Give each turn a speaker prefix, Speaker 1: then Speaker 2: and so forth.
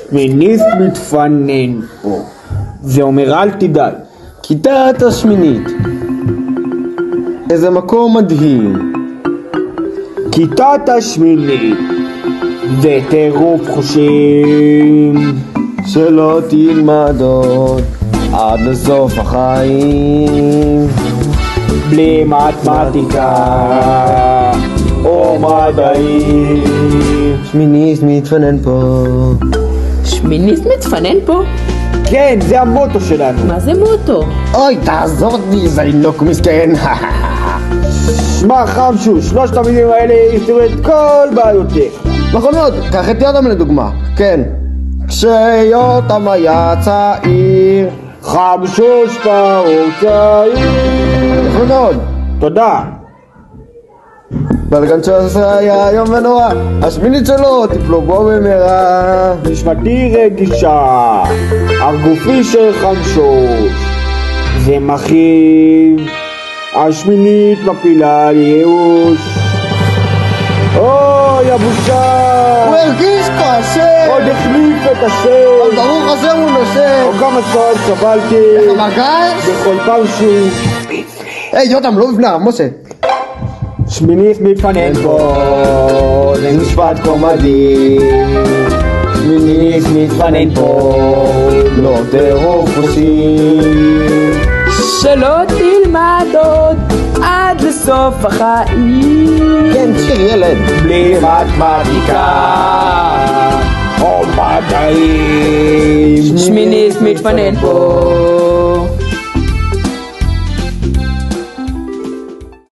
Speaker 1: שמיניסט מתפנן פה. זה אומר אל תדאג.
Speaker 2: כיתת השמינית. איזה מקום מדהים.
Speaker 1: כיתת השמינית. זה טירוף חושים.
Speaker 2: שלא תלמד עוד עד לסוף החיים.
Speaker 1: בלי מתמטיקה או מדעים.
Speaker 2: שמיניסט מתפנן פה.
Speaker 3: שמיניסט מתפנן פה?
Speaker 1: כן, זה המוטו שלנו.
Speaker 3: מה זה מוטו?
Speaker 2: אוי, תעזור לי, זינוק מסכן.
Speaker 1: שמע חמשוש, שלושת המילים האלה יפתרו את כל בעיותיך.
Speaker 2: נכון מאוד, קח את יותם לדוגמה. כן, כשיותם היה צעיר.
Speaker 1: חמשוש פעור צעיר.
Speaker 2: נכון מאוד.
Speaker 1: תודה.
Speaker 2: בלגן 13 היה יום ונורא, השמינית שלו טיפלו בו במהרה.
Speaker 1: נשמתי רגישה, הגופי של חמשוש זה מכאיב, השמינית מפילה לייאוש. אוי הבושה,
Speaker 2: הוא הרגיש קשה,
Speaker 1: עוד החליף את השם,
Speaker 2: אבל ברוך השם הוא נושם.
Speaker 1: או כמה שעות סבלתי
Speaker 2: איך המגש?
Speaker 1: בכל פעם שהוא
Speaker 2: היי יותם, לא בפני הרב משה.
Speaker 1: שמיניסט מתפנן פה, זה משפט קומדי. שמיניסט מתפנן פה, לא טירוף חושים.
Speaker 3: שלא תלמד עוד עד לסוף החיים.
Speaker 2: כן, שיר ילד.
Speaker 1: בלי מתמטיקה או מדעים.
Speaker 3: שמיניסט מתפנן פה.